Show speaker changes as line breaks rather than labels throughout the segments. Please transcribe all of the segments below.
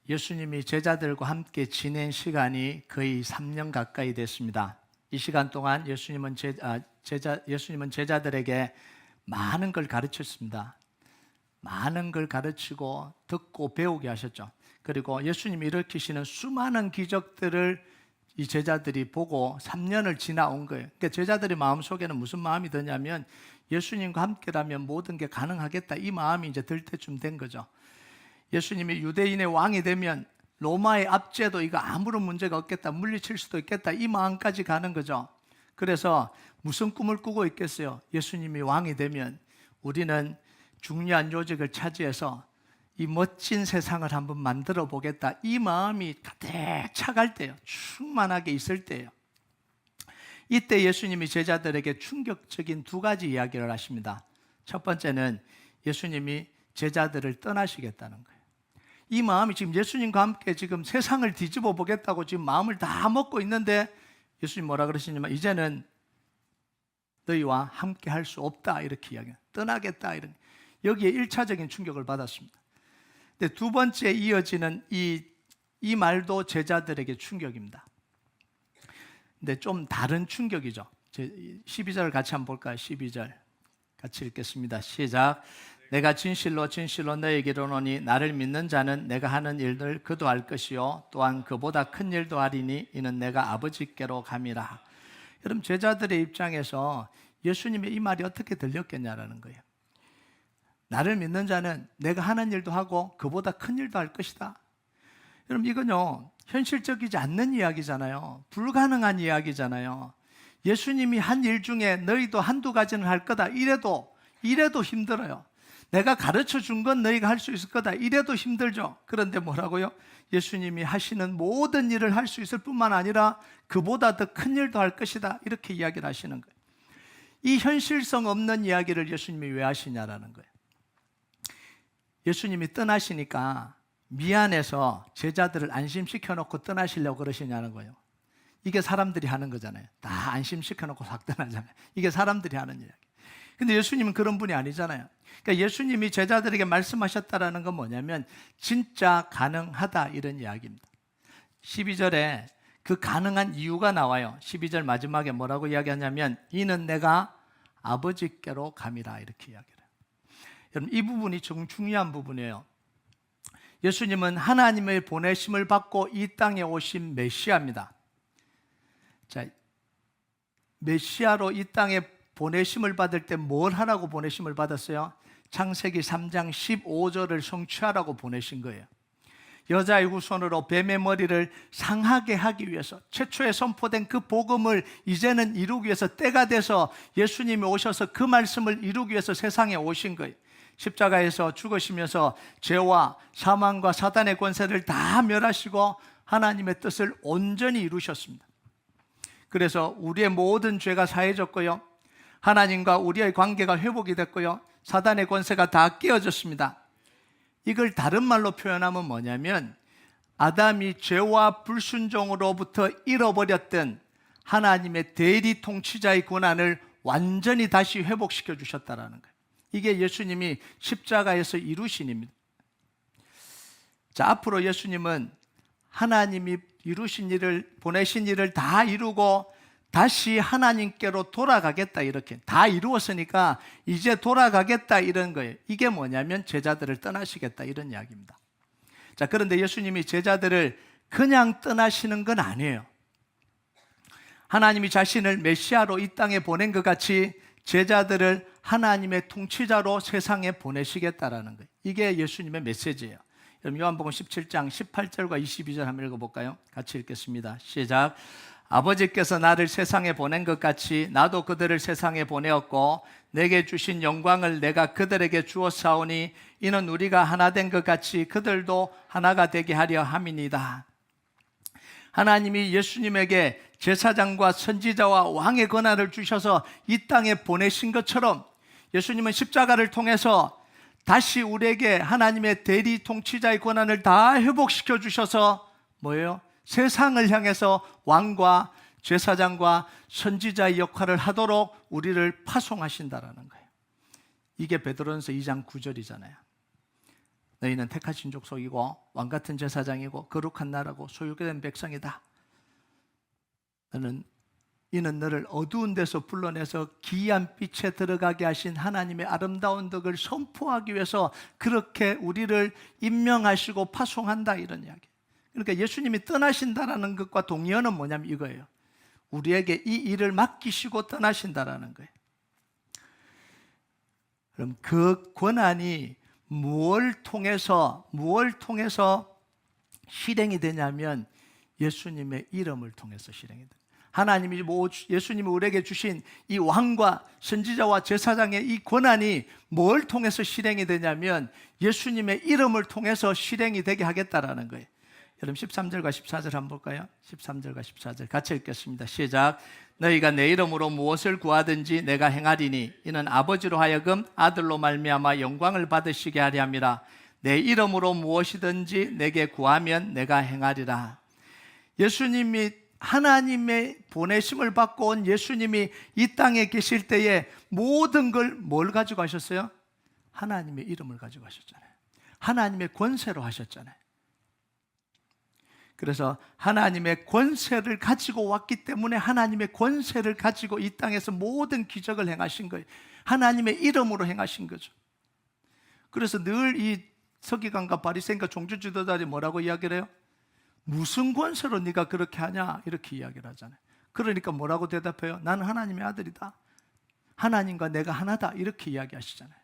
예수님이 제자들과 함께 지낸 시간이 거의 3년 가까이 됐습니다. 이 시간 동안 예수님은 제자들에게 많은 걸 가르쳤습니다. 많은 걸 가르치고 듣고 배우게 하셨죠. 그리고 예수님이 일으키시는 수많은 기적들을 이 제자들이 보고 3년을 지나온 거예요. 그러니까 제자들의 마음속에는 무슨 마음이 드냐면 예수님과 함께라면 모든 게 가능하겠다, 이 마음이 이제 들 때쯤 된 거죠. 예수님이 유대인의 왕이 되면 로마의 압제도 이거 아무런 문제가 없겠다, 물리칠 수도 있겠다, 이 마음까지 가는 거죠. 그래서 무슨 꿈을 꾸고 있겠어요? 예수님이 왕이 되면 우리는 중요한 요직을 차지해서 이 멋진 세상을 한번 만들어 보겠다, 이 마음이 가득 차갈 때요, 충만하게 있을 때요. 이때 예수님이 제자들에게 충격적인 두 가지 이야기를 하십니다. 첫 번째는 예수님이 제자들을 떠나시겠다는 거예요. 이 마음이 지금 예수님과 함께 지금 세상을 뒤집어 보겠다고 지금 마음을 다 먹고 있는데 예수님 뭐라 그러시냐면 이제는 너희와 함께 할 수 없다, 이렇게 이야기해요. 떠나겠다, 이런. 여기에 1차적인 충격을 받았습니다. 근데 두 번째 이어지는 이 말도 제자들에게 충격입니다. 근데 좀 다른 충격이죠. 12절 같이 한번 볼까요? 12절 같이 읽겠습니다. 시작. 내가 진실로 진실로 너에게 이르노니 나를 믿는 자는 내가 하는 일들 그도 할 것이요 또한 그보다 큰 일도 하리니 이는 내가 아버지께로 감이라. 여러분, 제자들의 입장에서 예수님의 이 말이 어떻게 들렸겠냐라는 거예요. 나를 믿는 자는 내가 하는 일도 하고 그보다 큰 일도 할 것이다. 여러분, 이건요 현실적이지 않는 이야기잖아요. 불가능한 이야기잖아요. 예수님이 한 일 중에 너희도 한두 가지는 할 거다, 이래도 힘들어요. 내가 가르쳐 준 건 너희가 할 수 있을 거다, 이래도 힘들죠. 그런데 뭐라고요? 예수님이 하시는 모든 일을 할 수 있을 뿐만 아니라 그보다 더 큰 일도 할 것이다, 이렇게 이야기를 하시는 거예요. 이 현실성 없는 이야기를 예수님이 왜 하시냐라는 거예요. 예수님이 떠나시니까 미안해서 제자들을 안심시켜 놓고 떠나시려고 그러시냐는 거예요. 이게 사람들이 하는 거잖아요. 다 안심시켜 놓고 싹 떠나잖아요. 이게 사람들이 하는 이야기. 근데 예수님은 그런 분이 아니잖아요. 그러니까 예수님이 제자들에게 말씀하셨다라는 건 뭐냐면 진짜 가능하다, 이런 이야기입니다. 12절에 그 가능한 이유가 나와요. 12절 마지막에 뭐라고 이야기하냐면 이는 내가 아버지께로 감이라, 이렇게 이야기해요. 여러분, 이 부분이 좀 중요한 부분이에요. 예수님은 하나님의 보내심을 받고 이 땅에 오신 메시아입니다. 자, 메시아로 이 땅에 보내심을 받을 때 뭘 하라고 보내심을 받았어요? 창세기 3장 15절을 성취하라고 보내신 거예요. 여자의 후손으로 뱀의 머리를 상하게 하기 위해서, 최초에 선포된 그 복음을 이제는 이루기 위해서 때가 돼서 예수님이 오셔서 그 말씀을 이루기 위해서 세상에 오신 거예요. 십자가에서 죽으시면서 죄와 사망과 사단의 권세를 다 멸하시고 하나님의 뜻을 온전히 이루셨습니다. 그래서 우리의 모든 죄가 사해졌고요, 하나님과 우리의 관계가 회복이 됐고요, 사단의 권세가 다 깨어졌습니다. 이걸 다른 말로 표현하면 뭐냐면 아담이 죄와 불순종으로부터 잃어버렸던 하나님의 대리 통치자의 권한을 완전히 다시 회복시켜 주셨다는 거예요. 이게 예수님이 십자가에서 이루신 일입니다. 자, 앞으로 예수님은 하나님이 이루신 일을, 보내신 일을 다 이루고 다시 하나님께로 돌아가겠다, 이렇게 다 이루었으니까 이제 돌아가겠다, 이런 거예요. 이게 뭐냐면 제자들을 떠나시겠다, 이런 이야기입니다. 자, 그런데 예수님이 제자들을 그냥 떠나시는 건 아니에요. 하나님이 자신을 메시아로 이 땅에 보낸 것 같이 제자들을 하나님의 통치자로 세상에 보내시겠다라는 거예요. 이게 예수님의 메시지예요. 그럼 요한복음 17장 18절과 22절 한번 읽어볼까요? 같이 읽겠습니다. 시작. 아버지께서 나를 세상에 보낸 것 같이 나도 그들을 세상에 보내었고 내게 주신 영광을 내가 그들에게 주었사오니 이는 우리가 하나 된 것 같이 그들도 하나가 되게 하려 함이니이다. 하나님이 예수님에게 제사장과 선지자와 왕의 권한을 주셔서 이 땅에 보내신 것처럼 예수님은 십자가를 통해서 다시 우리에게 하나님의 대리 통치자의 권한을 다 회복시켜 주셔서 뭐예요? 세상을 향해서 왕과 제사장과 선지자의 역할을 하도록 우리를 파송하신다라는 거예요. 이게 베드로전서 2장 9절이잖아요. 너희는 택하신 족속이고 왕같은 제사장이고 거룩한 나라고 소유가 된 백성이다. 이는 너를 어두운 데서 불러내서 기이한 빛에 들어가게 하신 하나님의 아름다운 덕을 선포하기 위해서 그렇게 우리를 임명하시고 파송한다, 이런 이야기. 그러니까 예수님이 떠나신다라는 것과 동의어는 뭐냐면 이거예요. 우리에게 이 일을 맡기시고 떠나신다라는 거예요. 그럼 그 권한이 무엇을 통해서 실행이 되냐면 예수님의 이름을 통해서 실행이 됩니다. 하나님이 예수님이 우리에게 주신 이 왕과 선지자와 제사장의 이 권한이 뭘 통해서 실행이 되냐면 예수님의 이름을 통해서 실행이 되게 하겠다라는 거예요. 여러분 13절과 14절 한번 볼까요? 13절과 14절 같이 읽겠습니다. 시작. 너희가 내 이름으로 무엇을 구하든지 내가 행하리니 이는 아버지로 하여금 아들로 말미암아 영광을 받으시게 하려 함이라. 내 이름으로 무엇이든지 내게 구하면 내가 행하리라. 예수님이 하나님의 보내심을 받고 온 예수님이 이 땅에 계실 때에 모든 걸 뭘 가지고 하셨어요? 하나님의 이름을 가지고 하셨잖아요. 하나님의 권세로 하셨잖아요. 그래서 하나님의 권세를 가지고 왔기 때문에 하나님의 권세를 가지고 이 땅에서 모든 기적을 행하신 거예요. 하나님의 이름으로 행하신 거죠. 그래서 늘 이 서기관과 바리새인과 종교 지도자들이 뭐라고 이야기를 해요? 무슨 권세로 네가 그렇게 하냐? 이렇게 이야기를 하잖아요. 그러니까 뭐라고 대답해요? 나는 하나님의 아들이다. 하나님과 내가 하나다. 이렇게 이야기하시잖아요.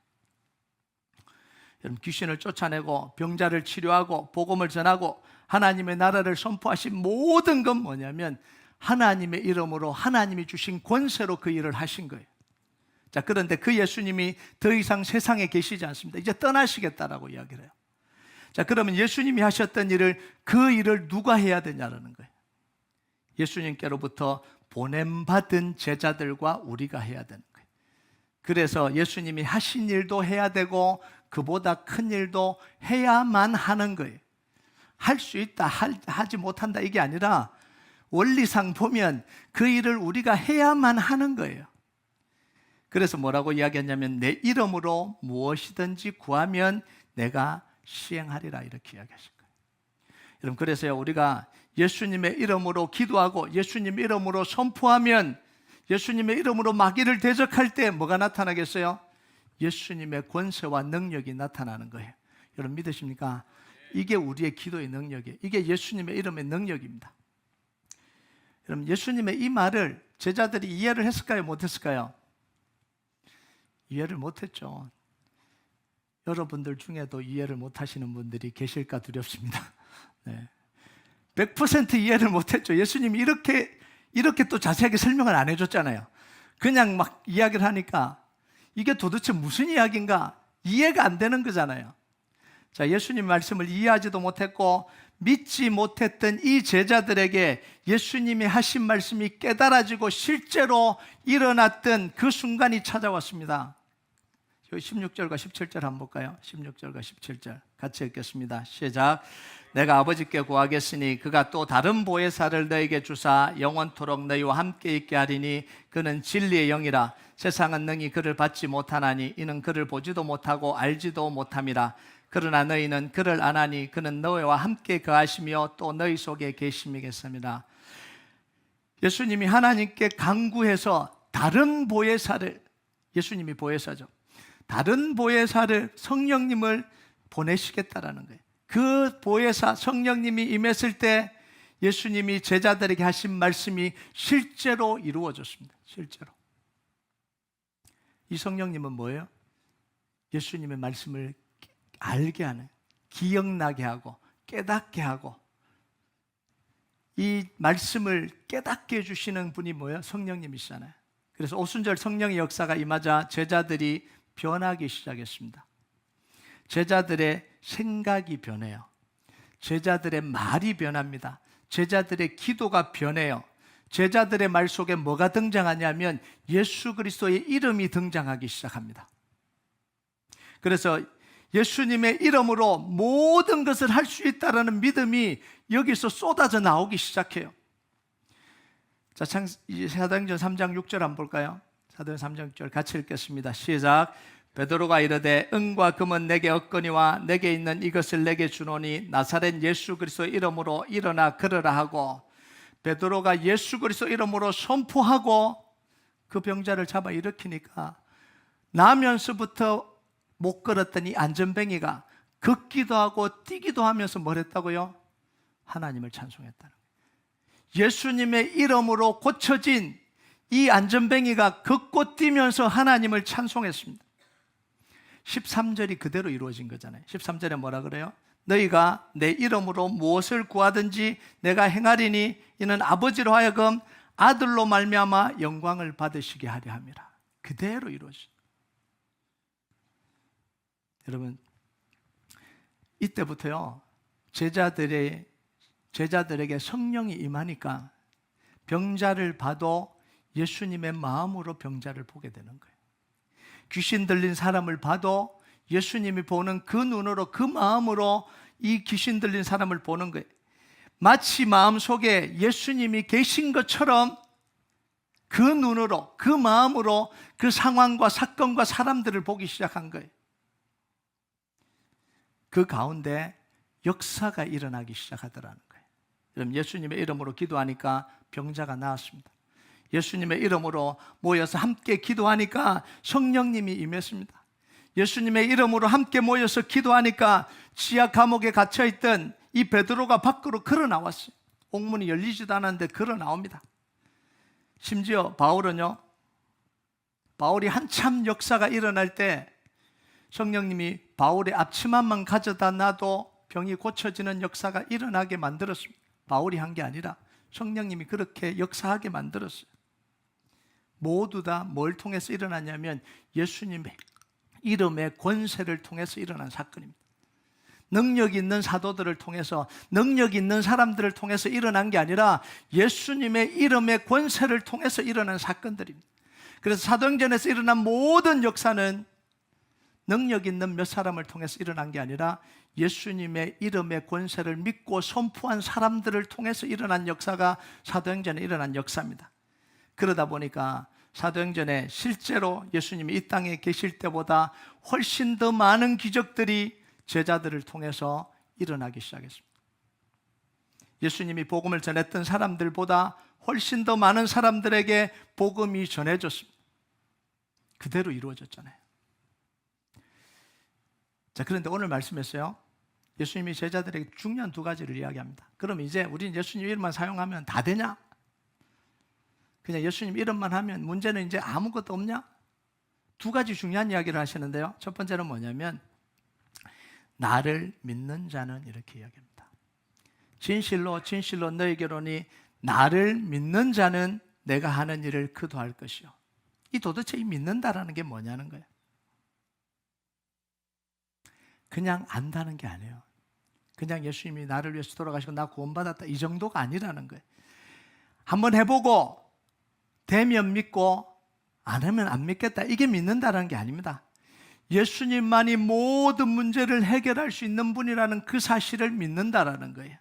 여러분, 귀신을 쫓아내고 병자를 치료하고 복음을 전하고 하나님의 나라를 선포하신 모든 건 뭐냐면 하나님의 이름으로 하나님이 주신 권세로 그 일을 하신 거예요. 자, 그런데 그 예수님이 더 이상 세상에 계시지 않습니다. 이제 떠나시겠다라고 이야기를 해요. 자, 그러면 예수님이 하셨던 그 일을 누가 해야 되냐라는 거예요. 예수님께로부터 보냄받은 제자들과 우리가 해야 되는 거예요. 그래서 예수님이 하신 일도 해야 되고 그보다 큰 일도 해야만 하는 거예요. 할 수 있다, 하지 못한다 이게 아니라 원리상 보면 그 일을 우리가 해야만 하는 거예요. 그래서 뭐라고 이야기했냐면 내 이름으로 무엇이든지 구하면 내가 시행하리라 이렇게 이야기하신 거예요. 여러분, 그래서요, 우리가 예수님의 이름으로 기도하고 예수님의 이름으로 선포하면 예수님의 이름으로 마귀를 대적할 때 뭐가 나타나겠어요? 예수님의 권세와 능력이 나타나는 거예요. 여러분 믿으십니까? 이게 우리의 기도의 능력이에요. 이게 예수님의 이름의 능력입니다. 여러분, 예수님의 이 말을 제자들이 이해를 했을까요? 못했을까요? 이해를 못했죠. 여러분들 중에도 이해를 못하시는 분들이 계실까 두렵습니다. 네. 100% 이해를 못했죠. 예수님이 이렇게 또 자세하게 설명을 안 해줬잖아요. 그냥 막 이야기를 하니까 이게 도대체 무슨 이야기인가 이해가 안 되는 거잖아요. 자, 예수님 말씀을 이해하지도 못했고 믿지 못했던 이 제자들에게 예수님이 하신 말씀이 깨달아지고 실제로 일어났던 그 순간이 찾아왔습니다. 16절과 17절 한번 볼까요? 16절과 17절 같이 읽겠습니다. 시작. 내가 아버지께 구하겠으니 그가 또 다른 보혜사를 너에게 주사 영원토록 너희와 함께 있게 하리니 그는 진리의 영이라. 세상은 능히 그를 받지 못하나니 이는 그를 보지도 못하고 알지도 못함이라. 그러나 너희는 그를 아나니 그는 너희와 함께 거하시며 또 너희 속에 계심이겠습니다. 예수님이 하나님께 간구해서 다른 보혜사를, 예수님이 보혜사죠, 다른 보혜사를, 성령님을 보내시겠다라는 거예요. 그 보혜사 성령님이 임했을 때 예수님이 제자들에게 하신 말씀이 실제로 이루어졌습니다. 실제로. 이 성령님은 뭐예요? 예수님의 말씀을 알게 하는, 기억나게 하고 깨닫게 하고 이 말씀을 깨닫게 해주시는 분이 뭐예요? 성령님이시잖아요. 그래서 오순절 성령의 역사가 임하자 제자들이 변하기 시작했습니다. 제자들의 생각이 변해요. 제자들의 말이 변합니다. 제자들의 기도가 변해요. 제자들의 말 속에 뭐가 등장하냐면 예수 그리스도의 이름이 등장하기 시작합니다. 그래서 예수님의 이름으로 모든 것을 할 수 있다는 믿음이 여기서 쏟아져 나오기 시작해요. 자, 사도행전 3장 6절 한번 볼까요? 사도행전 3장 6절 같이 읽겠습니다. 시작. 베드로가 이르되 은과 금은 내게 없거니와 내게 있는 이것을 내게 주노니 나사렛 예수 그리스도 이름으로 일어나 걸으라 하고, 베드로가 예수 그리스도 이름으로 선포하고 그 병자를 잡아 일으키니까 나면서부터 못 걸었던 이 안전뱅이가 걷기도 하고 뛰기도 하면서 뭘 했다고요? 하나님을 찬송했다는 거예요. 예수님의 이름으로 고쳐진 이 안전뱅이가 걷고 뛰면서 하나님을 찬송했습니다. 13절이 그대로 이루어진 거잖아요. 13절에 뭐라 그래요? 너희가 내 이름으로 무엇을 구하든지 내가 행하리니 이는 아버지로 하여금 아들로 말미암아 영광을 받으시게 하려 함이라. 그대로 이루어진. 여러분, 이때부터요 제자들에게 성령이 임하니까 병자를 봐도 예수님의 마음으로 병자를 보게 되는 거예요. 귀신 들린 사람을 봐도 예수님이 보는 그 눈으로, 그 마음으로 이 귀신 들린 사람을 보는 거예요. 마치 마음속에 예수님이 계신 것처럼 그 눈으로, 그 마음으로 그 상황과 사건과 사람들을 보기 시작한 거예요. 그 가운데 역사가 일어나기 시작하더라는 거예요. 여러분, 예수님의 이름으로 기도하니까 병자가 나았습니다. 예수님의 이름으로 모여서 함께 기도하니까 성령님이 임했습니다. 예수님의 이름으로 함께 모여서 기도하니까 지하 감옥에 갇혀있던 이 베드로가 밖으로 걸어 나왔어요. 옥문이 열리지도 않았는데 걸어 나옵니다. 심지어 바울이 한참 역사가 일어날 때 성령님이 바울의 앞치마만 가져다 놔도 병이 고쳐지는 역사가 일어나게 만들었습니다. 바울이 한 게 아니라 성령님이 그렇게 역사하게 만들었어요. 모두 다 뭘 통해서 일어났냐면 예수님의 이름의 권세를 통해서 일어난 사건입니다. 능력 있는 사도들을 통해서, 능력 있는 사람들을 통해서 일어난 게 아니라 예수님의 이름의 권세를 통해서 일어난 사건들입니다. 그래서 사도행전에서 일어난 모든 역사는 능력 있는 몇 사람을 통해서 일어난 게 아니라 예수님의 이름의 권세를 믿고 선포한 사람들을 통해서 일어난 역사가 사도행전에 일어난 역사입니다. 그러다 보니까 사도행전에 실제로 예수님이 이 땅에 계실 때보다 훨씬 더 많은 기적들이 제자들을 통해서 일어나기 시작했습니다. 예수님이 복음을 전했던 사람들보다 훨씬 더 많은 사람들에게 복음이 전해졌습니다. 그대로 이루어졌잖아요. 자, 그런데 오늘 말씀에서요 예수님이 제자들에게 중요한 두 가지를 이야기합니다. 그럼 이제 우리는 예수님 이름만 사용하면 다 되냐? 그냥 예수님 이름만 하면 문제는 이제 아무것도 없냐? 두 가지 중요한 이야기를 하시는데요. 첫 번째는 뭐냐면 나를 믿는 자는 이렇게 이야기합니다. 진실로 진실로 너희에게로니 나를 믿는 자는 내가 하는 일을 그도 할 것이요. 이 도대체 이 믿는다라는 게 뭐냐는 거예요. 그냥 안다는 게 아니에요. 그냥 예수님이 나를 위해서 돌아가시고 나 구원받았다 이 정도가 아니라는 거예요. 한번 해보고 되면 믿고 안 하면 안 믿겠다 이게 믿는다는 게 아닙니다. 예수님만이 모든 문제를 해결할 수 있는 분이라는 그 사실을 믿는다라는 거예요.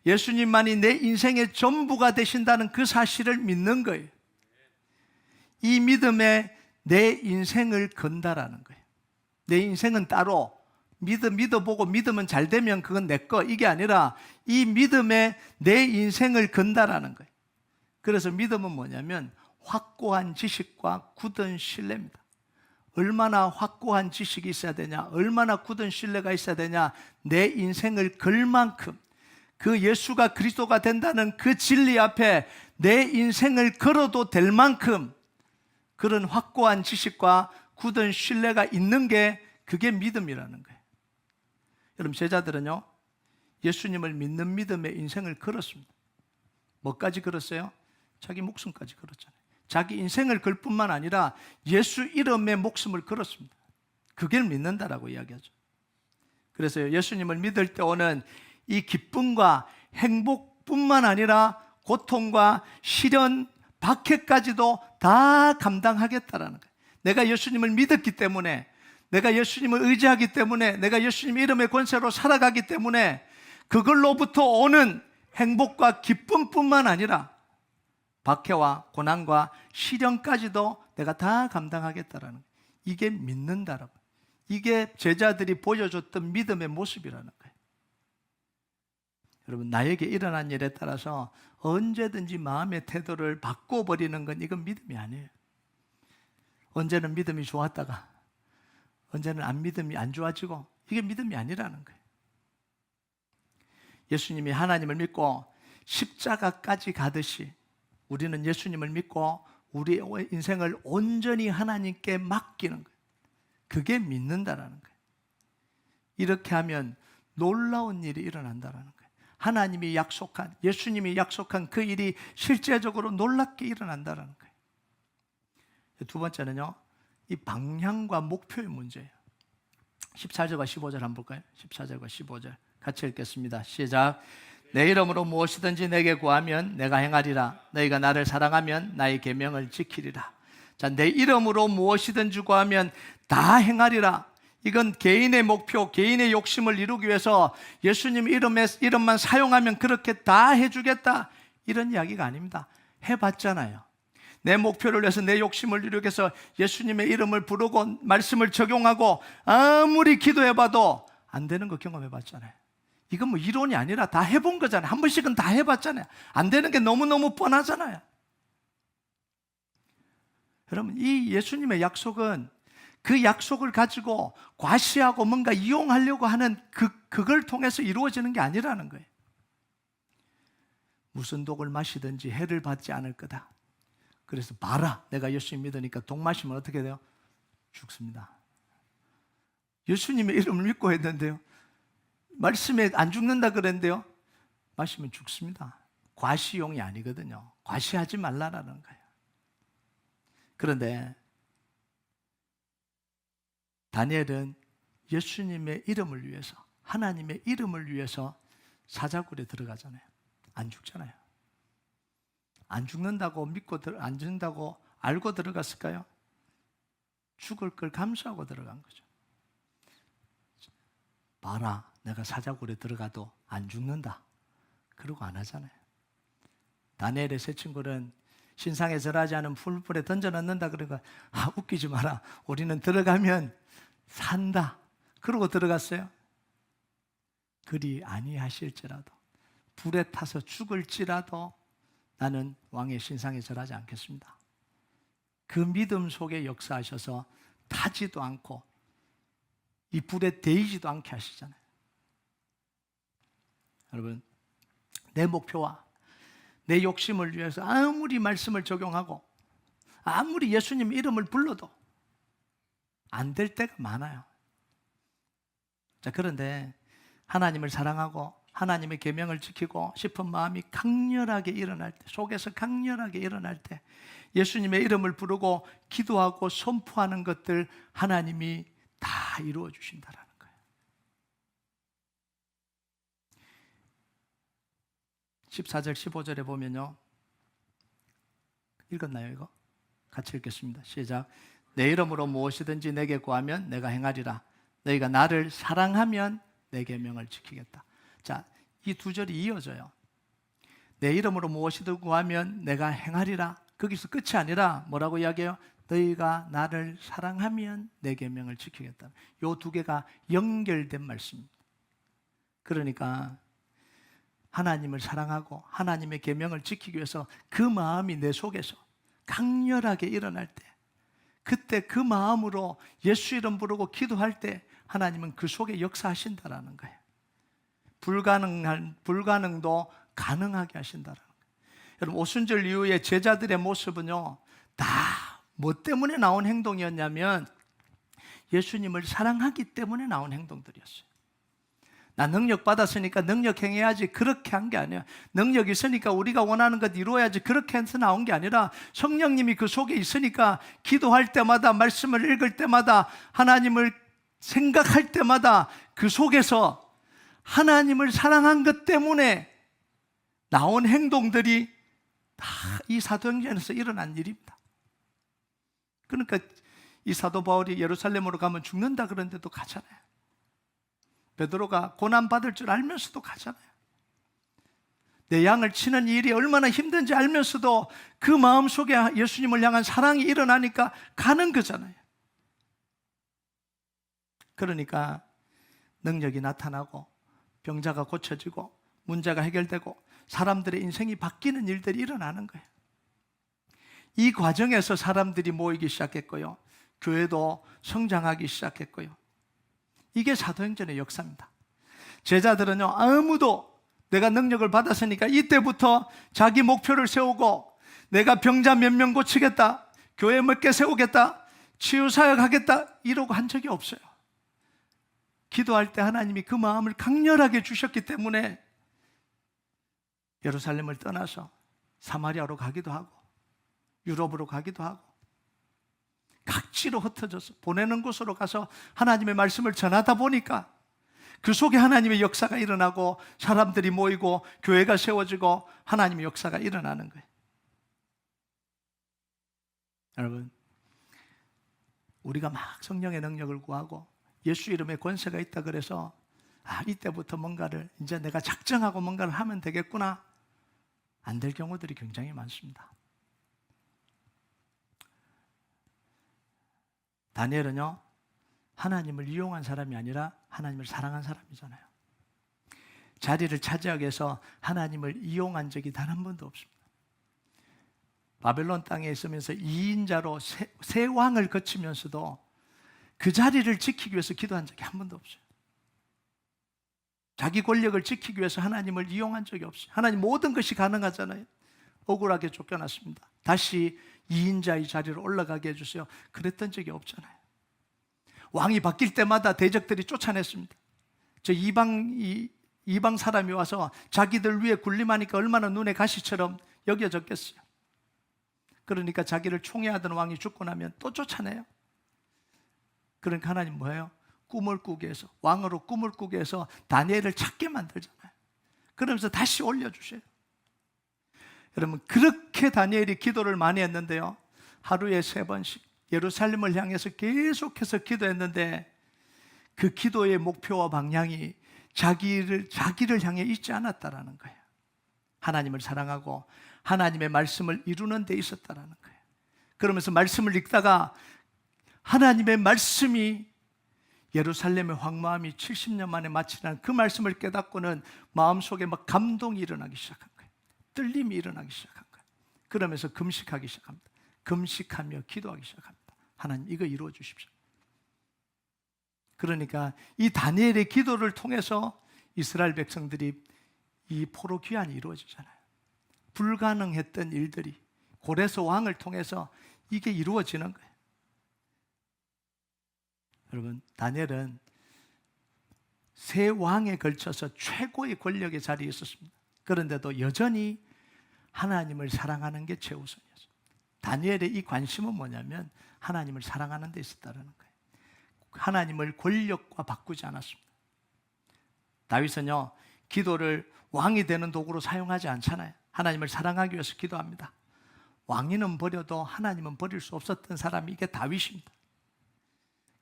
예수님만이 내 인생의 전부가 되신다는 그 사실을 믿는 거예요. 이 믿음에 내 인생을 건다라는 거예요. 내 인생은 따로 믿어보고 믿으면 잘 되면 그건 내 거 이게 아니라 이 믿음에 내 인생을 건다라는 거예요. 그래서 믿음은 뭐냐면 확고한 지식과 굳은 신뢰입니다. 얼마나 확고한 지식이 있어야 되냐, 얼마나 굳은 신뢰가 있어야 되냐, 내 인생을 걸 만큼 그 예수가 그리스도가 된다는 그 진리 앞에 내 인생을 걸어도 될 만큼 그런 확고한 지식과 굳은 신뢰가 있는 게 그게 믿음이라는 거예요. 여러분, 제자들은요 예수님을 믿는 믿음의 인생을 걸었습니다. 뭐까지 걸었어요? 자기 목숨까지 걸었잖아요. 자기 인생을 걸 뿐만 아니라 예수 이름의 목숨을 걸었습니다. 그걸 믿는다라고 이야기하죠. 그래서 예수님을 믿을 때 오는 이 기쁨과 행복뿐만 아니라 고통과 시련, 박해까지도 다 감당하겠다라는 거예요. 내가 예수님을 믿었기 때문에, 내가 예수님을 의지하기 때문에, 내가 예수님 이름의 권세로 살아가기 때문에 그걸로부터 오는 행복과 기쁨뿐만 아니라 박해와 고난과 시련까지도 내가 다 감당하겠다라는 거예요. 이게 믿는다라고. 이게 제자들이 보여줬던 믿음의 모습이라는 거예요. 여러분, 나에게 일어난 일에 따라서 언제든지 마음의 태도를 바꿔버리는 건 이건 믿음이 아니에요. 언제는 믿음이 좋았다가 언제는 믿음이 안 좋아지고, 이게 믿음이 아니라는 거예요. 예수님이 하나님을 믿고 십자가까지 가듯이 우리는 예수님을 믿고 우리 인생을 온전히 하나님께 맡기는 거예요. 그게 믿는다라는 거예요. 이렇게 하면 놀라운 일이 일어난다라는 거예요. 하나님이 약속한, 예수님이 약속한 그 일이 실제적으로 놀랍게 일어난다라는 거예요. 두 번째는요, 이 방향과 목표의 문제예요. 14절과 15절 한번 볼까요? 14절과 15절 같이 읽겠습니다. 시작. 내 이름으로 무엇이든지 내게 구하면 내가 행하리라. 너희가 나를 사랑하면 나의 계명을 지키리라. 자, 내 이름으로 무엇이든지 구하면 다 행하리라. 이건 개인의 목표, 개인의 욕심을 이루기 위해서 예수님 이름만 사용하면 그렇게 다 해주겠다, 이런 이야기가 아닙니다. 해봤잖아요. 내 목표를 위해서, 내 욕심을 이루기 위해서 예수님의 이름을 부르고 말씀을 적용하고 아무리 기도해봐도 안 되는 거 경험해봤잖아요. 이건 뭐 이론이 아니라 다 해본 거잖아요. 한 번씩은 다 해봤잖아요. 안 되는 게 너무너무 뻔하잖아요. 여러분, 이 예수님의 약속은 그 약속을 가지고 과시하고 뭔가 이용하려고 하는 그걸 통해서 이루어지는 게 아니라는 거예요. 무슨 독을 마시든지 해를 받지 않을 거다. 그래서 봐라, 내가 예수님 믿으니까 독 마시면 어떻게 돼요? 죽습니다. 예수님의 이름을 믿고 했는데요, 말씀에 안 죽는다 그랬는데요, 마시면 죽습니다. 과시용이 아니거든요. 과시하지 말라라는 거예요. 그런데 다니엘은 예수님의 이름을 위해서, 하나님의 이름을 위해서 사자굴에 들어가잖아요. 안 죽잖아요. 안 죽는다고 믿고, 안 죽는다고 알고 들어갔을까요? 죽을 걸 감수하고 들어간 거죠. 봐라, 내가 사자굴에 들어가도 안 죽는다, 그러고 안 하잖아요. 다니엘의 세 친구는 신상에 절하지 않은 풀불에 던져 넣는다 그러니까 웃기지 마라, 우리는 들어가면 산다, 그러고 들어갔어요. 그리 아니하실지라도, 불에 타서 죽을지라도 나는 왕의 신상에 절하지 않겠습니다. 그 믿음 속에 역사하셔서 타지도 않고 이 불에 데이지도 않게 하시잖아요. 여러분, 내 목표와 내 욕심을 위해서 아무리 말씀을 적용하고 아무리 예수님 이름을 불러도 안 될 때가 많아요. 자, 그런데 하나님을 사랑하고 하나님의 계명을 지키고 싶은 마음이 강렬하게 일어날 때, 속에서 강렬하게 일어날 때 예수님의 이름을 부르고 기도하고 선포하는 것들 하나님이 다 이루어 주신다라는 거예요. 14절 15절에 보면요, 읽었나요 이거? 같이 읽겠습니다. 시작. 내 이름으로 무엇이든지 내게 구하면 내가 행하리라. 너희가 나를 사랑하면 내 계명을 지키겠다. 자, 이 두 절이 이어져요. 내 이름으로 무엇이든 구하면 내가 행하리라. 거기서 끝이 아니라 뭐라고 이야기해요? 너희가 나를 사랑하면 내 계명을 지키겠다. 이 두 개가 연결된 말씀입니다. 그러니까 하나님을 사랑하고 하나님의 계명을 지키기 위해서 그 마음이 내 속에서 강렬하게 일어날 때, 그때 그 마음으로 예수 이름 부르고 기도할 때 하나님은 그 속에 역사하신다라는 거예요. 불가능도 가능하게 하신다라는 거예요. 여러분, 오순절 이후에 제자들의 모습은요, 다 뭐 때문에 나온 행동이었냐면 예수님을 사랑하기 때문에 나온 행동들이었어요. 나 능력 받았으니까 능력 행해야지, 그렇게 한 게 아니에요. 능력 있으니까 우리가 원하는 것 이루어야지, 그렇게 해서 나온 게 아니라 성령님이 그 속에 있으니까 기도할 때마다, 말씀을 읽을 때마다, 하나님을 생각할 때마다 그 속에서 하나님을 사랑한 것 때문에 나온 행동들이 다 이 사도행전에서 일어난 일입니다. 그러니까 이 사도 바울이 예루살렘으로 가면 죽는다 그러는데도 가잖아요. 베드로가 고난받을 줄 알면서도 가잖아요. 내 양을 치는 일이 얼마나 힘든지 알면서도 그 마음속에 예수님을 향한 사랑이 일어나니까 가는 거잖아요. 그러니까 능력이 나타나고 병자가 고쳐지고 문제가 해결되고 사람들의 인생이 바뀌는 일들이 일어나는 거예요. 이 과정에서 사람들이 모이기 시작했고요. 교회도 성장하기 시작했고요. 이게 사도행전의 역사입니다. 제자들은요, 아무도 내가 능력을 받았으니까 이때부터 자기 목표를 세우고 내가 병자 몇 명 고치겠다, 교회 몇 개 세우겠다, 치유사역 하겠다 이러고 한 적이 없어요. 기도할 때 하나님이 그 마음을 강렬하게 주셨기 때문에 예루살렘을 떠나서 사마리아로 가기도 하고 유럽으로 가기도 하고 각지로 흩어져서 보내는 곳으로 가서 하나님의 말씀을 전하다 보니까 그 속에 하나님의 역사가 일어나고 사람들이 모이고 교회가 세워지고 하나님의 역사가 일어나는 거예요. 여러분, 우리가 막 성령의 능력을 구하고 예수 이름에 권세가 있다 그래서 이때부터 뭔가를 이제 내가 작정하고 뭔가를 하면 되겠구나, 안 될 경우들이 굉장히 많습니다. 다니엘은요, 하나님을 이용한 사람이 아니라 하나님을 사랑한 사람이잖아요. 자리를 차지하기 위해서 하나님을 이용한 적이 단 한 번도 없습니다. 바벨론 땅에 있으면서 2인자로 세 왕을 거치면서도 그 자리를 지키기 위해서 기도한 적이 한 번도 없어요. 자기 권력을 지키기 위해서 하나님을 이용한 적이 없어요. 하나님 모든 것이 가능하잖아요. 억울하게 쫓겨났습니다. 다시 2인자의 자리로 올라가게 해주세요. 그랬던 적이 없잖아요. 왕이 바뀔 때마다 대적들이 쫓아냈습니다. 저 이방 사람이 와서 자기들 위에 군림하니까 얼마나 눈에 가시처럼 여겨졌겠어요. 그러니까 자기를 총애하던 왕이 죽고 나면 또 쫓아내요. 그러니까 하나님 뭐예요? 꿈을 꾸게 해서, 왕으로 꿈을 꾸게 해서 다니엘을 찾게 만들잖아요. 그러면서 다시 올려주세요. 여러분, 그렇게 다니엘이 기도를 많이 했는데요, 하루에 3번씩 예루살렘을 향해서 계속해서 기도했는데 그 기도의 목표와 방향이 자기를 향해 있지 않았다라는 거예요. 하나님을 사랑하고 하나님의 말씀을 이루는 데 있었다라는 거예요. 그러면서 말씀을 읽다가 하나님의 말씀이 예루살렘의 황무함이 70년 만에 마치라는 그 말씀을 깨닫고는 마음속에 막 감동이 일어나기 시작한 거예요. 떨림이 일어나기 시작한 거예요. 그러면서 금식하기 시작합니다. 금식하며 기도하기 시작합니다. 하나님, 이거 이루어 주십시오. 그러니까 이 다니엘의 기도를 통해서 이스라엘 백성들이 이 포로 귀환이 이루어지잖아요. 불가능했던 일들이 고레스 왕을 통해서 이게 이루어지는 거예요. 여러분, 다니엘은 3왕에 걸쳐서 최고의 권력의 자리에 있었습니다. 그런데도 여전히 하나님을 사랑하는 게 최우선이었어요. 다니엘의 이 관심은 뭐냐면 하나님을 사랑하는 데 있었다는 거예요. 하나님을 권력과 바꾸지 않았습니다. 다윗은요, 기도를 왕이 되는 도구로 사용하지 않잖아요. 하나님을 사랑하기 위해서 기도합니다. 왕위는 버려도 하나님은 버릴 수 없었던 사람이 이게 다윗입니다.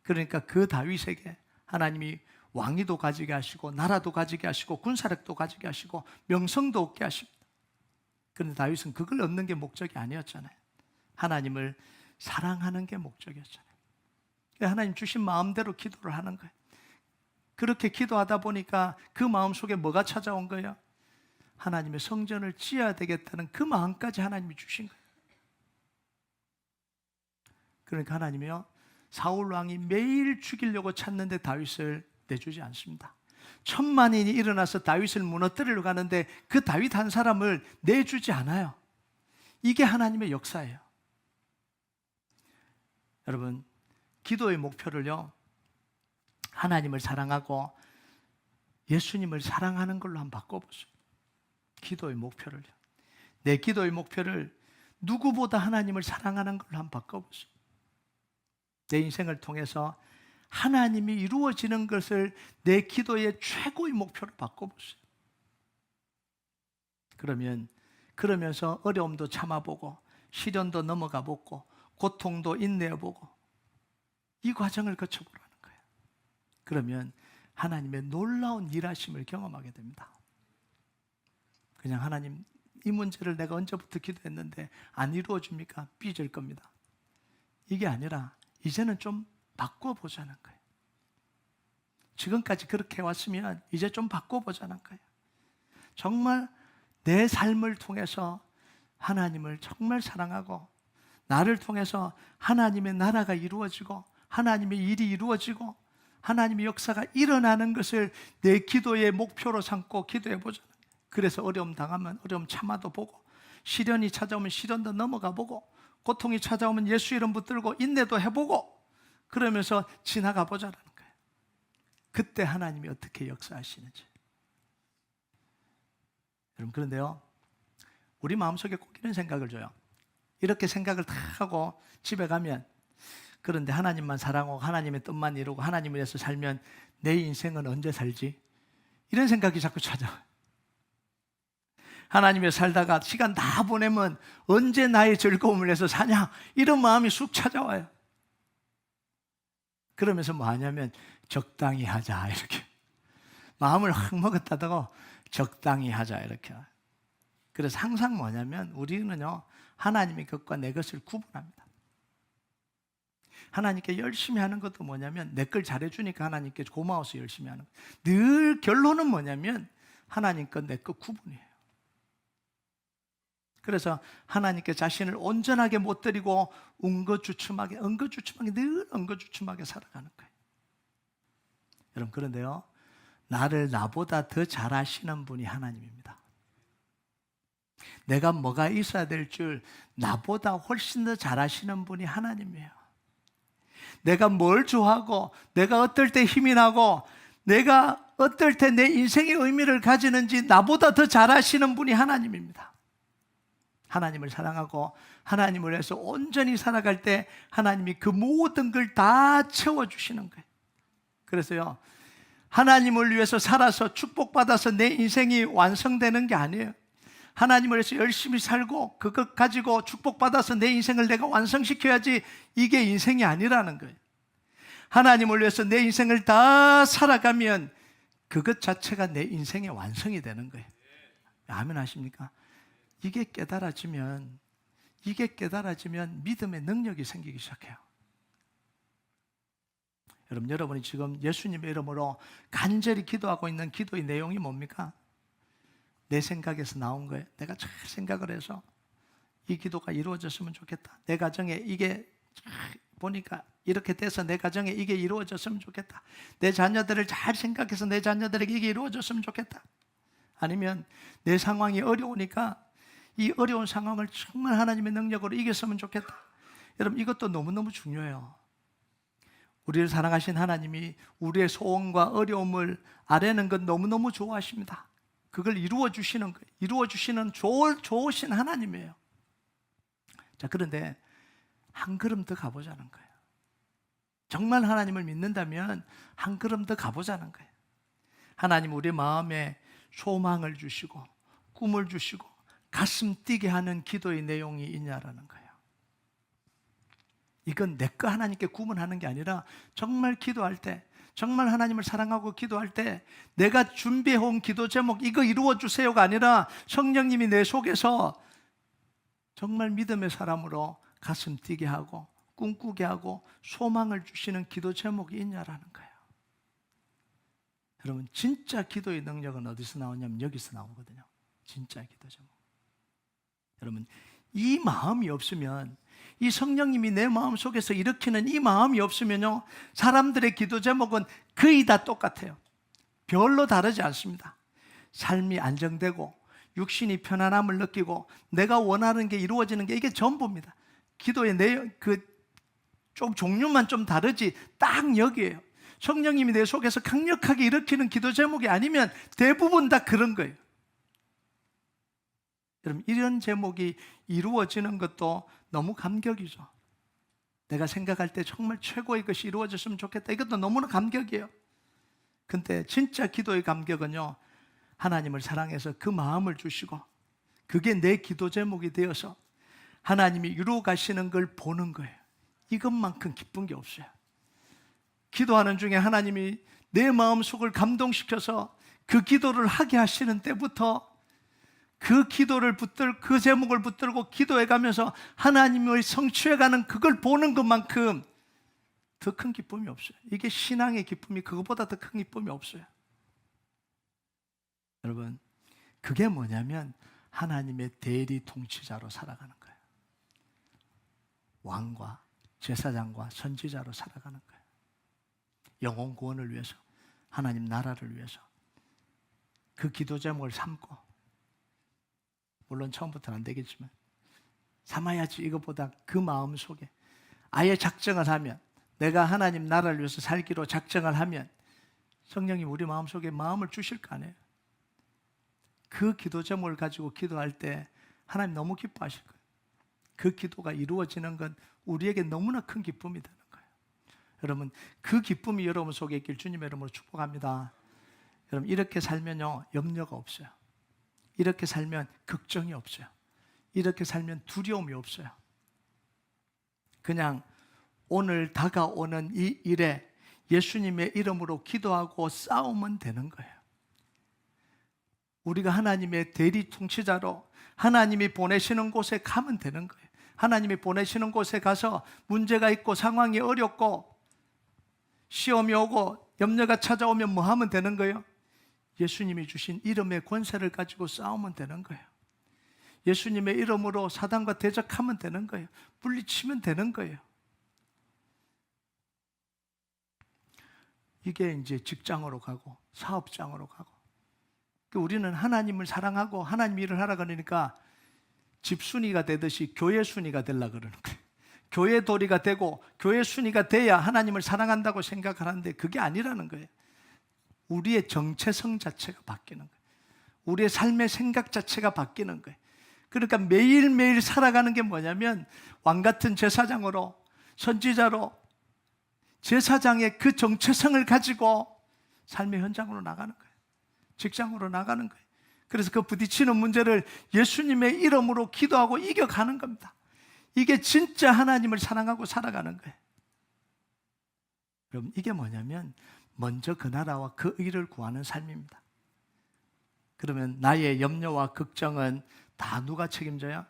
그러니까 그 다윗에게 하나님이 왕위도 가지게 하시고 나라도 가지게 하시고 군사력도 가지게 하시고 명성도 얻게 하십니다. 그런데 다윗은 그걸 얻는 게 목적이 아니었잖아요. 하나님을 사랑하는 게 목적이었잖아요. 하나님 주신 마음대로 기도를 하는 거예요. 그렇게 기도하다 보니까 그 마음속에 뭐가 찾아온 거예요? 하나님의 성전을 지어야 되겠다는 그 마음까지 하나님이 주신 거예요. 그러니까 하나님이요, 사울 왕이 매일 죽이려고 찾는데 다윗을 내주지 않습니다. 1000만인이 일어나서 다윗을 무너뜨리려고 하는데 그 다윗 한 사람을 내주지 않아요. 이게 하나님의 역사예요. 여러분, 기도의 목표를요, 하나님을 사랑하고 예수님을 사랑하는 걸로 한번 바꿔보세요. 기도의 목표를요. 내 기도의 목표를 누구보다 하나님을 사랑하는 걸로 한번 바꿔보세요. 내 인생을 통해서 하나님이 이루어지는 것을 내 기도의 최고의 목표로 바꿔보세요. 그러면서 어려움도 참아보고 시련도 넘어가 보고 고통도 인내해보고 이 과정을 거쳐보라는 거예요. 그러면 하나님의 놀라운 일하심을 경험하게 됩니다. 그냥 하나님, 이 문제를 내가 언제부터 기도했는데 안 이루어집니까? 삐질 겁니다. 이게 아니라 이제는 좀 바꿔보자는 거예요. 지금까지 그렇게 해왔으면 이제 좀 바꿔보자는 거예요. 정말 내 삶을 통해서 하나님을 정말 사랑하고 나를 통해서 하나님의 나라가 이루어지고 하나님의 일이 이루어지고 하나님의 역사가 일어나는 것을 내 기도의 목표로 삼고 기도해보자. 그래서 어려움 당하면 어려움 참아도 보고, 시련이 찾아오면 시련도 넘어가 보고, 고통이 찾아오면 예수 이름 붙들고 인내도 해보고, 그러면서 지나가 보자라는 거예요. 그때 하나님이 어떻게 역사하시는지. 여러분, 그런데요, 우리 마음속에 꼭 이런 생각을 줘요. 이렇게 생각을 다 하고 집에 가면, 그런데 하나님만 사랑하고 하나님의 뜻만 이루고 하나님을 위해서 살면 내 인생은 언제 살지? 이런 생각이 자꾸 찾아와요. 하나님 위해 살다가 시간 다 보내면 언제 나의 즐거움을 위해서 사냐? 이런 마음이 쑥 찾아와요. 그러면서 뭐 하냐면 적당히 하자, 이렇게 마음을 확 먹었다고 적당히 하자, 이렇게. 그래서 항상 뭐냐면 우리는요, 하나님의 것과 내 것을 구분합니다. 하나님께 열심히 하는 것도 뭐냐면 내 걸 잘해주니까 하나님께 고마워서 열심히 하는 거예요. 늘 결론은 뭐냐면 하나님 것 내 것 구분이에요. 그래서 하나님께 자신을 온전하게 못 드리고 엉거주춤하게 늘 엉거주춤하게 살아가는 거예요. 여러분, 그런데요, 나를 나보다 더 잘 아시는 분이 하나님입니다. 내가 뭐가 있어야 될 줄 나보다 훨씬 더 잘 아시는 분이 하나님이에요. 내가 뭘 좋아하고 내가 어떨 때 힘이 나고 내가 어떨 때 내 인생의 의미를 가지는지 나보다 더 잘 아시는 분이 하나님입니다. 하나님을 사랑하고 하나님을 위해서 온전히 살아갈 때 하나님이 그 모든 걸 다 채워주시는 거예요. 그래서요, 하나님을 위해서 살아서 축복받아서 내 인생이 완성되는 게 아니에요. 하나님을 위해서 열심히 살고 그것 가지고 축복받아서 내 인생을 내가 완성시켜야지, 이게 인생이 아니라는 거예요. 하나님을 위해서 내 인생을 다 살아가면 그것 자체가 내 인생의 완성이 되는 거예요. 아멘 하십니까? 이게 깨달아지면 믿음의 능력이 생기기 시작해요. 여러분이 지금 예수님의 이름으로 간절히 기도하고 있는 기도의 내용이 뭡니까? 내 생각에서 나온 거예요. 내가 잘 생각을 해서 이 기도가 이루어졌으면 좋겠다. 내 가정에 이게 보니까 이렇게 돼서 내 가정에 이게 이루어졌으면 좋겠다. 내 자녀들을 잘 생각해서 내 자녀들에게 이게 이루어졌으면 좋겠다. 아니면 내 상황이 어려우니까 이 어려운 상황을 정말 하나님의 능력으로 이겼으면 좋겠다. 여러분, 이것도 너무너무 중요해요. 우리를 사랑하신 하나님이 우리의 소원과 어려움을 아뢰는 건 너무너무 좋아하십니다. 그걸 이루어주시는 거예요. 이루어주시는 좋으신 하나님이에요. 자, 그런데 한 걸음 더 가보자는 거예요. 정말 하나님을 믿는다면 한 걸음 더 가보자는 거예요. 하나님, 우리 마음에 소망을 주시고 꿈을 주시고 가슴 뛰게 하는 기도의 내용이 있냐라는 거예요. 이건 내 거 하나님께 구분하는 게 아니라 정말 기도할 때, 정말 하나님을 사랑하고 기도할 때 내가 준비해온 기도 제목 이거 이루어주세요가 아니라 성령님이 내 속에서 정말 믿음의 사람으로 가슴 뛰게 하고 꿈꾸게 하고 소망을 주시는 기도 제목이 있냐라는 거예요. 여러분, 진짜 기도의 능력은 어디서 나오냐면 여기서 나오거든요. 진짜 기도 제목. 여러분, 이 마음이 없으면, 이 성령님이 내 마음 속에서 일으키는 이 마음이 없으면요, 사람들의 기도 제목은 거의 다 똑같아요. 별로 다르지 않습니다. 삶이 안정되고 육신이 편안함을 느끼고 내가 원하는 게 이루어지는 게 이게 전부입니다. 기도의 내용, 좀 종류만 좀 다르지 딱 여기에요. 성령님이 내 속에서 강력하게 일으키는 기도 제목이 아니면 대부분 다 그런 거예요. 여러분, 이런 제목이 이루어지는 것도 너무 감격이죠. 내가 생각할 때 정말 최고의 것이 이루어졌으면 좋겠다. 이것도 너무나 감격이에요. 근데 진짜 기도의 감격은요, 하나님을 사랑해서 그 마음을 주시고 그게 내 기도 제목이 되어서 하나님이 이루어 가시는 걸 보는 거예요. 이것만큼 기쁜 게 없어요. 기도하는 중에 하나님이 내 마음속을 감동시켜서 그 기도를 하게 하시는 때부터 그 기도를 그 제목을 붙들고 기도해 가면서 하나님을 성취해 가는 그걸 보는 것만큼 더 큰 기쁨이 없어요. 이게 신앙의 기쁨이 그것보다 더 큰 기쁨이 없어요. 여러분, 그게 뭐냐면 하나님의 대리 통치자로 살아가는 거예요. 왕과 제사장과 선지자로 살아가는 거예요. 영혼 구원을 위해서, 하나님 나라를 위해서 그 기도 제목을 삼고, 물론 처음부터는 안 되겠지만 삼아야지. 이것보다 그 마음 속에 아예 작정을 하면, 내가 하나님 나라를 위해서 살기로 작정을 하면 성령님 우리 마음속에 마음을 주실 거 아니에요. 그 기도 제목을 가지고 기도할 때 하나님 너무 기뻐하실 거예요. 그 기도가 이루어지는 건 우리에게 너무나 큰 기쁨이 되는 거예요. 여러분, 그 기쁨이 여러분 속에 있길 주님의 이름으로 축복합니다. 여러분, 이렇게 살면요 염려가 없어요. 이렇게 살면 걱정이 없어요. 이렇게 살면 두려움이 없어요. 그냥 오늘 다가오는 이 일에 예수님의 이름으로 기도하고 싸우면 되는 거예요. 우리가 하나님의 대리 통치자로 하나님이 보내시는 곳에 가면 되는 거예요. 하나님이 보내시는 곳에 가서 문제가 있고 상황이 어렵고 시험이 오고 염려가 찾아오면 뭐 하면 되는 거예요? 예수님이 주신 이름의 권세를 가지고 싸우면 되는 거예요. 예수님의 이름으로 사단과 대적하면 되는 거예요. 물리치면 되는 거예요. 이게 이제 직장으로 가고 사업장으로 가고, 우리는 하나님을 사랑하고 하나님 일을 하라 그러니까 집 순위가 되듯이 교회 순위가 되려고 그러는 거예요. 교회 도리가 되고 교회 순위가 돼야 하나님을 사랑한다고 생각하는데 그게 아니라는 거예요. 우리의 정체성 자체가 바뀌는 거예요. 우리의 삶의 생각 자체가 바뀌는 거예요. 그러니까 매일매일 살아가는 게 뭐냐면 왕같은 제사장으로, 선지자로, 제사장의 그 정체성을 가지고 삶의 현장으로 나가는 거예요. 직장으로 나가는 거예요. 그래서 그 부딪히는 문제를 예수님의 이름으로 기도하고 이겨가는 겁니다. 이게 진짜 하나님을 사랑하고 살아가는 거예요. 여러분, 이게 뭐냐면 먼저 그 나라와 그 의를 구하는 삶입니다. 그러면 나의 염려와 걱정은 다 누가 책임져요?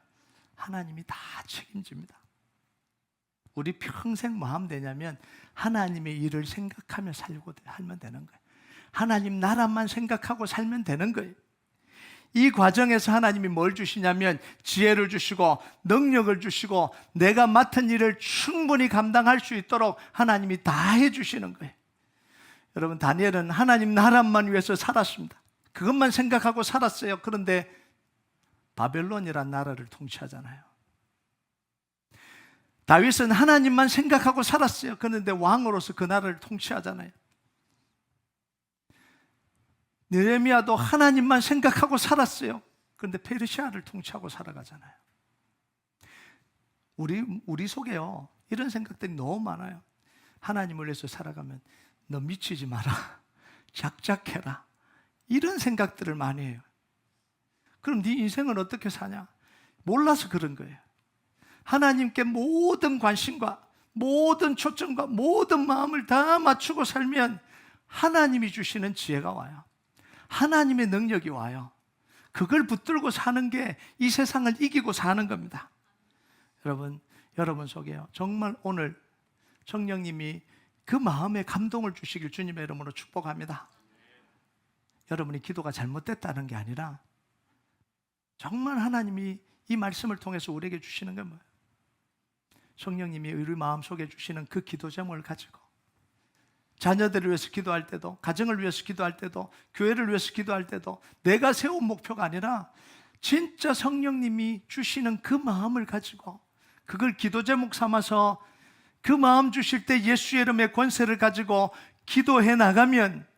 하나님이 다 책임집니다. 우리 평생 뭐 하면 되냐면 하나님의 일을 생각하며 살면 되는 거예요. 하나님 나라만 생각하고 살면 되는 거예요. 이 과정에서 하나님이 뭘 주시냐면 지혜를 주시고 능력을 주시고 내가 맡은 일을 충분히 감당할 수 있도록 하나님이 다 해주시는 거예요. 여러분, 다니엘은 하나님 나라만 위해서 살았습니다. 그것만 생각하고 살았어요. 그런데 바벨론이란 나라를 통치하잖아요. 다윗은 하나님만 생각하고 살았어요. 그런데 왕으로서 그 나라를 통치하잖아요. 느헤미야도 하나님만 생각하고 살았어요. 그런데 페르시아를 통치하고 살아가잖아요. 우리 속에요 이런 생각들이 너무 많아요. 하나님을 위해서 살아가면 너 미치지 마라, 작작해라, 이런 생각들을 많이 해요. 그럼 네 인생은 어떻게 사냐? 몰라서 그런 거예요. 하나님께 모든 관심과 모든 초점과 모든 마음을 다 맞추고 살면 하나님이 주시는 지혜가 와요. 하나님의 능력이 와요. 그걸 붙들고 사는 게 이 세상을 이기고 사는 겁니다. 여러분 속에요 정말 오늘 성령님이 그 마음에 감동을 주시길 주님의 이름으로 축복합니다. 여러분이 기도가 잘못됐다는 게 아니라 정말 하나님이 이 말씀을 통해서 우리에게 주시는 건 뭐예요? 성령님이 우리 마음속에 주시는 그 기도 제목을 가지고 자녀들을 위해서 기도할 때도, 가정을 위해서 기도할 때도, 교회를 위해서 기도할 때도 내가 세운 목표가 아니라 진짜 성령님이 주시는 그 마음을 가지고 그걸 기도 제목 삼아서 그 마음 주실 때 예수의 이름의 권세를 가지고 기도해 나가면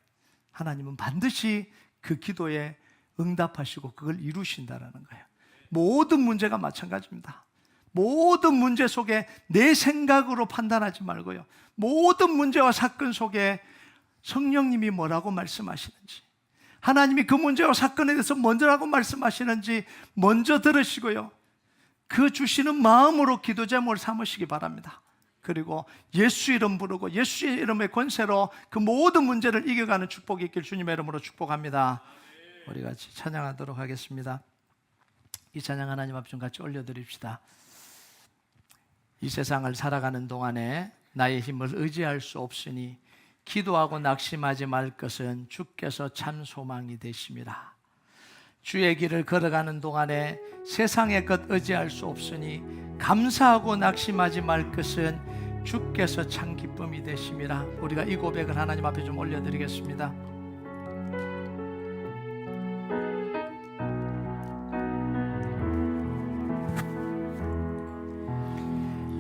하나님은 반드시 그 기도에 응답하시고 그걸 이루신다라는 거예요. 모든 문제가 마찬가지입니다. 모든 문제 속에 내 생각으로 판단하지 말고요, 모든 문제와 사건 속에 성령님이 뭐라고 말씀하시는지, 하나님이 그 문제와 사건에 대해서 뭐라고 말씀하시는지 먼저 들으시고요, 그 주시는 마음으로 기도 제목을 삼으시기 바랍니다. 그리고 예수 이름 부르고 예수의 이름의 권세로 그 모든 문제를 이겨가는 축복이 있길 주님의 이름으로 축복합니다. 우리 같이 찬양하도록 하겠습니다. 이 찬양 하나님 앞 좀 같이 올려드립시다. 이 세상을 살아가는 동안에 나의 힘을 의지할 수 없으니 기도하고 낙심하지 말 것은 주께서 참 소망이 되심이라. 주의 길을 걸어가는 동안에 세상의 것 의지할 수 없으니 감사하고 낙심하지 말 것은 주께서 참 기쁨이 되심이라. 우리가 이 고백을 하나님 앞에 좀 올려드리겠습니다.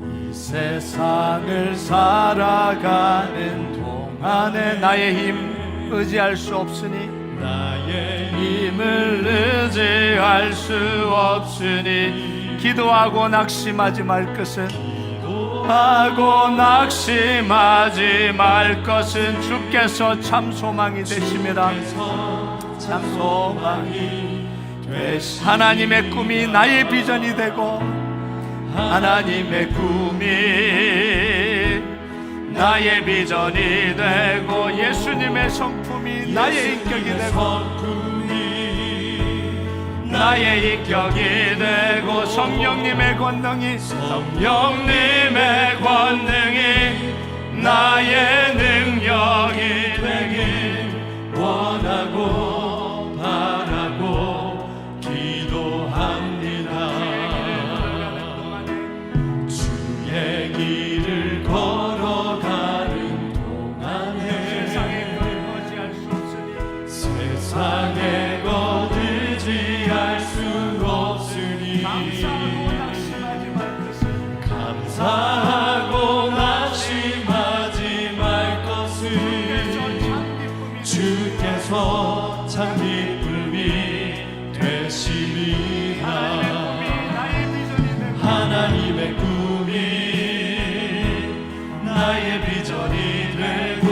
이 세상을 살아가는 동안에 나의 힘 의지할 수 없으니 나의 힘을 의지할 수 없으니 기도하고 낙심하지 말 것은 하고 낙심하지 말 것은 주께서 참 소망이 되심이라. 참 소망이 되심이라. 하나님의 꿈이 나의 비전이 되고 하나님의 꿈이 나의 비전이 되고 예수님의 성품이 나의 인격이 되고 나의 인격이 되고 성령님의 권능이 나의 능력이 되길 원하고 바라고 기도합니다. 주의 길을 걸어가는 동안에 세상의 것 의지할 수 없으니 감사하고 낙심하지 말 것은 주께서 참 기쁨이 되심이라. 하나님의 꿈이 나의 비전이 되고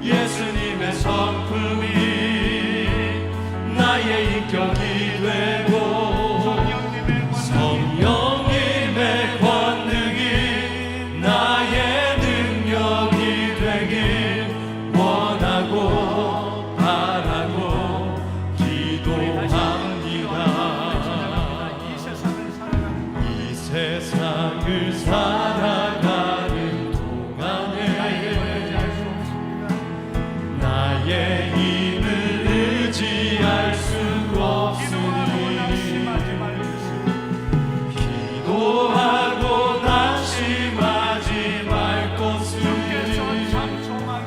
예수님의 성품이 나의 인격이 되고 성령님의 권능이 나의 능력이 되길 원하고 바라고 기도합니다. 이 세상을 살아가는 동안에 나의 힘을 의지할 수 없으니 기도하고 낙심하지 말 것은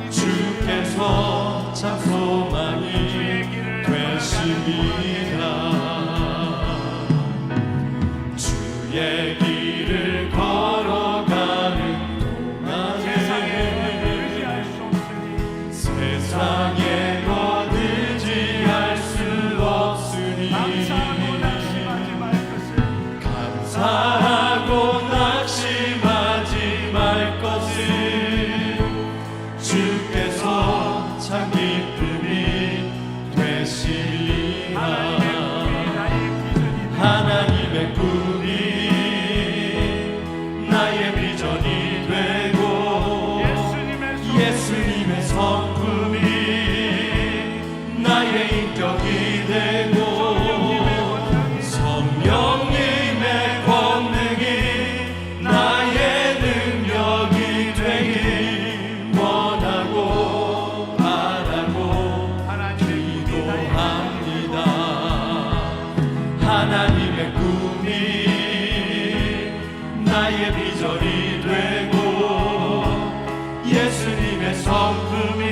주께서 참 소망이 되심이라. 주의 길을 걸어가는 동안에 세상의 것 의지할 수 없으니 감사하고 낙심하지 말 것은 주께서 참 기쁨이 되시리라. 하나님의 꿈이 나의 비전이 되고 예수님의 성품이 나의 인격이 되고 성령님의 권능이 나의 능력이 되길 원하고 바라고 기도합니다. 하나님의 꿈이 나의 비전이 되고 예수님의 성품이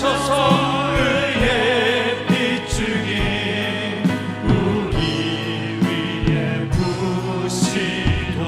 오셔서 의의 빗줄기 우리 위에 부으시도록